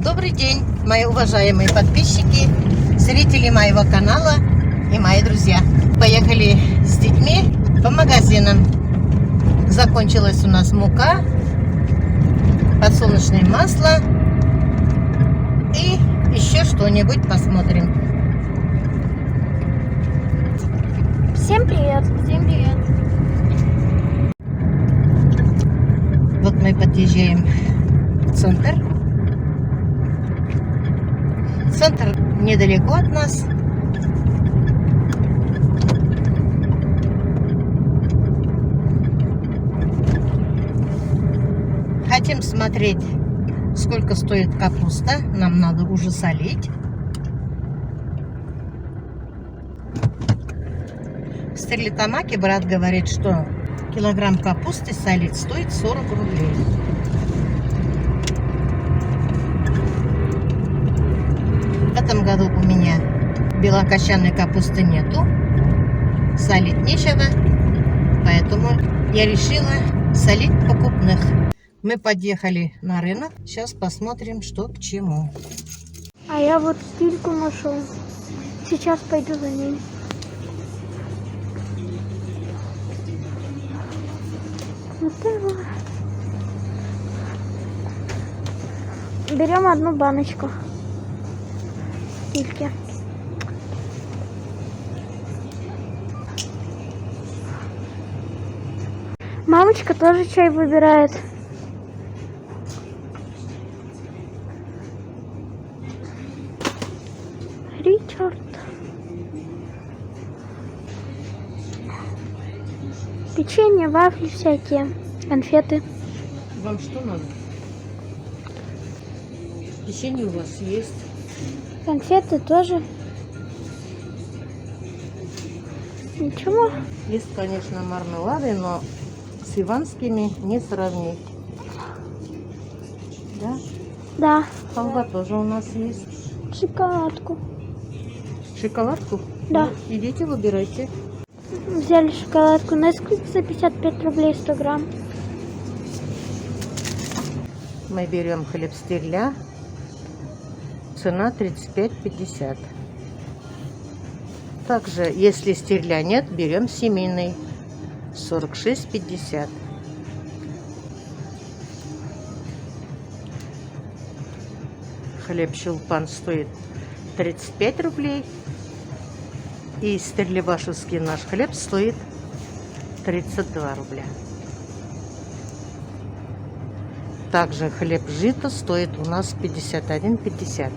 Добрый день, мои уважаемые подписчики, зрители моего канала и мои друзья. Поехали с детьми по магазинам. Закончилась у нас мука, подсолнечное масло и еще что-нибудь посмотрим. Всем привет! Всем привет! Вот мы подъезжаем в центр. Центр недалеко от нас. Хотим смотреть, сколько стоит капуста. Нам надо уже солить. В Стерлитамаке брат говорит, что килограмм капусты солить стоит 40 рублей. В этом году у меня белокочанной капусты нету. Солить нечего. Поэтому я решила солить покупных. Мы подъехали на рынок. Сейчас посмотрим, что к чему. А я вот стильку нашел. Сейчас пойду за ней. Вот это. Берем одну баночку стильки. Мамочка тоже чай выбирает. Ричард. Печенье, вафли всякие, конфеты. Вам что надо? Печенье у вас есть? Конфеты тоже. Ничего. Есть, конечно, мармелады, но с иванскими не сравнить. Да? Да. Халва тоже у нас есть. Шоколадку. Шоколадку? Да. Ну, идите, выбирайте. Взяли шоколадку Несквик за 55 рублей 100 грамм. Мы берем хлеб стерля. Цена 35,50. Также, если стерля нет, берем семейный. 46,50. Хлеб щелпан стоит 35 рублей. И стерлибашевский наш хлеб стоит 32 рубля. Также хлеб жито стоит у нас 51,50.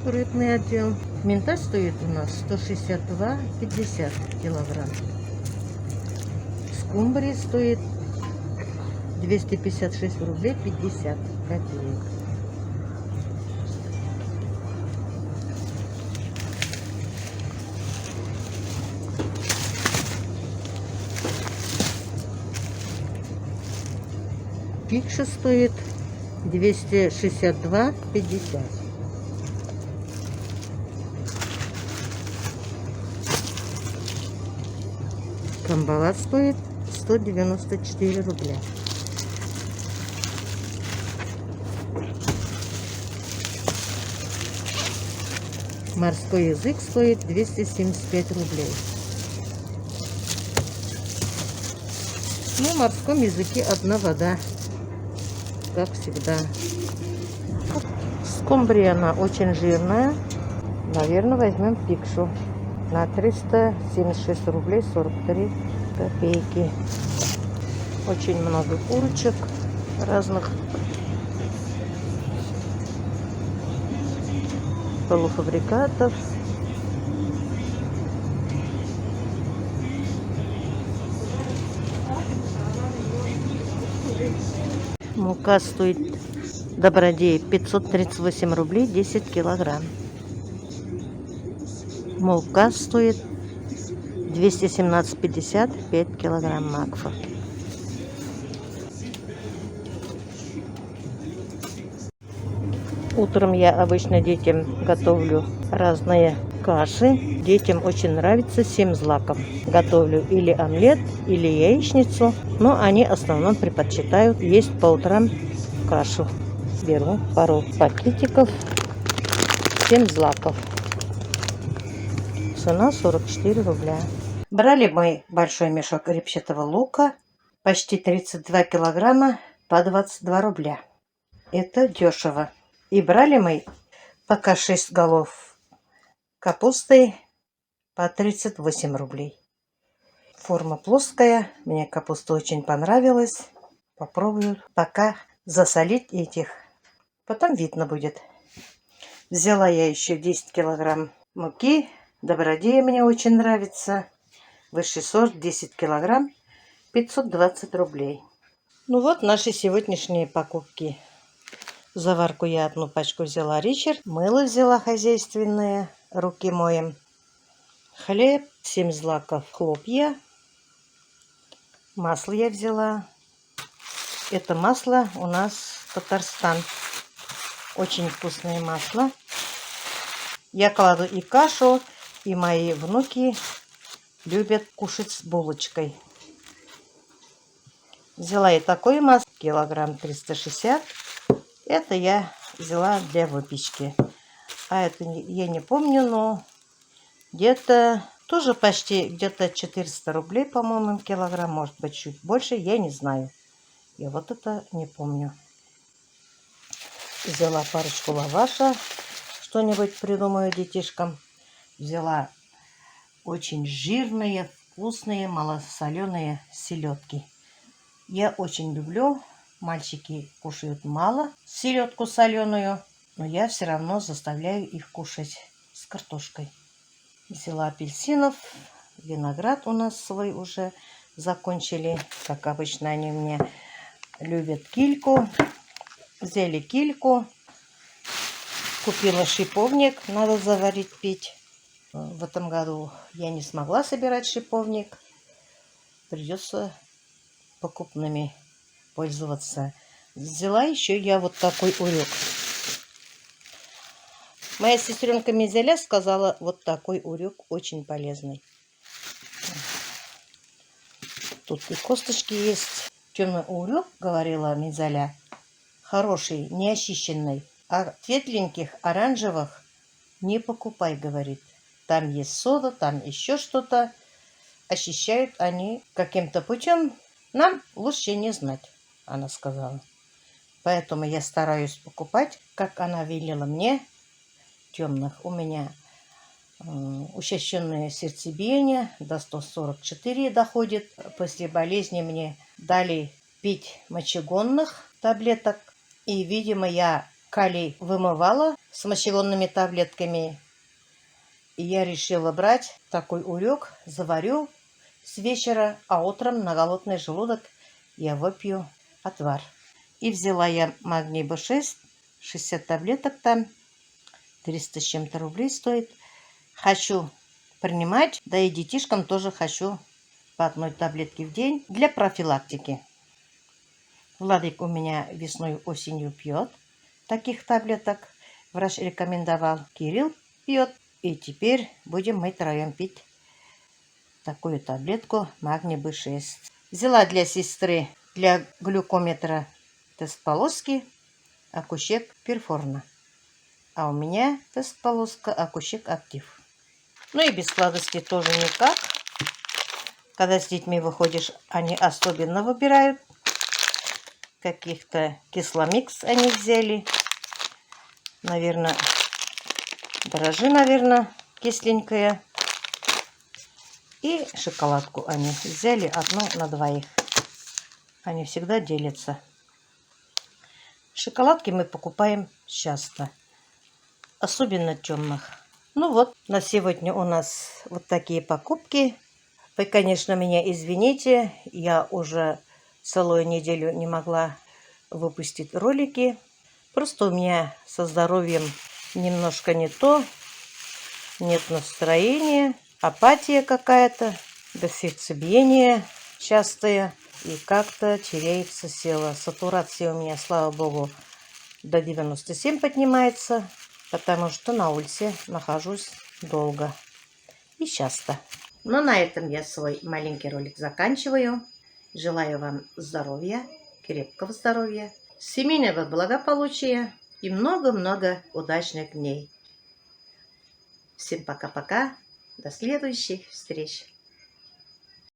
Рыбный отдел. Минтай стоит у нас 162,50 килограмм. Скумбрия стоит 256 рублей 50 копеек. Пикша стоит 262,50. Камбала стоит 194 рубля. Морской язык стоит 275 рублей. Ну, в морском языке одна вода, как всегда. Скумбрия, она очень жирная. Наверное, возьмем пикшу на 376 рублей 43 копейки. Очень много курочек разных. Полуфабрикатов. Мука стоит Добродей 538 рублей 10 килограмм. Мука стоит 217,50 5 килограмм макфа. Утром я обычно детям готовлю разные каши. Детям очень нравится 7 злаков. Готовлю или омлет, или яичницу. Но они в основном предпочитают есть по утрам кашу. Беру пару пакетиков, 7 злаков. Цена 44 рубля. Брали мы большой мешок репчатого лука, почти 32 килограмма по 22 рубля. Это дешево. И брали мы пока 6 голов капусты по 38 рублей. Форма плоская. Мне капуста очень понравилась. Попробую пока засолить этих. Потом видно будет. Взяла я еще 10 килограмм муки. Добродея мне очень нравится. Высший сорт 10 килограмм. 520 рублей. Ну вот наши сегодняшние покупки. Заварку я одну пачку взяла Ричард. Мыло взяла хозяйственное. Руки моем. Хлеб. 7 злаков хлопья. Масло я взяла. Это масло у нас Татарстан. Очень вкусное масло. Я кладу и кашу, и мои внуки любят кушать с булочкой. Взяла и такое масло, килограмм 360. Это я взяла для выпечки. А это я не помню, но где-то тоже почти где-то 400 рублей, по-моему, килограмм. Может быть, чуть больше, я не знаю. Я вот это не помню. Взяла парочку лаваша. Что-нибудь придумаю детишкам. Взяла очень жирные, вкусные, малосоленые селедки. Я очень люблю. Мальчики кушают мало селедку соленую, но я все равно заставляю их кушать с картошкой. Взяла апельсинов. Виноград у нас свой уже закончили. Как обычно, они мне любят кильку. Взяли кильку. Купила шиповник. Надо заварить, пить. В этом году я не смогла собирать шиповник. Придется покупными пользоваться. Взяла еще я вот такой урюк. Моя сестренка Мизеля сказала, вот такой урюк очень полезный. Тут и косточки есть. Темный урюк, говорила Мизеля, хороший, не очищенный. А светленьких, оранжевых не покупай, говорит. Там есть сода, там еще что-то. Очищают они каким-то путем. Нам лучше не знать, она сказала. Поэтому я стараюсь покупать, как она велела мне, темных. У меня учащенное сердцебиение до 144 доходит. После болезни мне дали пить мочегонных таблеток. И, видимо, я калий вымывала с мочегонными таблетками. И я решила брать такой урюк, заварю с вечера, а утром на голодный желудок я выпью отвар. И взяла я магний B6, 60 таблеток там, 300 с чем-то рублей стоит. Хочу принимать, да и детишкам тоже хочу по одной таблетке в день для профилактики. Владик у меня весной, осенью пьет таких таблеток. Врач рекомендовал. Кирилл пьет. И теперь будем мы троем пить такую таблетку магний B6. Взяла для сестры для глюкометра тест-полоски Акушек Перформна. А у меня тест-полоска Акушек Актив. Ну и без сладостей тоже никак. Когда с детьми выходишь, они особенно выбирают. Каких-то кисломикс они взяли. Наверное, дрожжи, кисленькая. И шоколадку они взяли одну на двоих. Они всегда делятся. Шоколадки мы покупаем часто. Особенно темных. Ну вот, на сегодня у нас вот такие покупки. Вы, конечно, меня извините. Я уже целую неделю не могла выпустить ролики. Просто у меня со здоровьем немножко не то. Нет настроения. Апатия какая-то. До сердцебиения частые. И как-то теряется сила. Сатурация у меня, слава богу, до 97 поднимается. Потому что на улице нахожусь долго и часто. Но на этом я свой маленький ролик заканчиваю. Желаю вам здоровья, крепкого здоровья. семейного благополучия и много-много удачных дней. Всем пока-пока. До следующих встреч.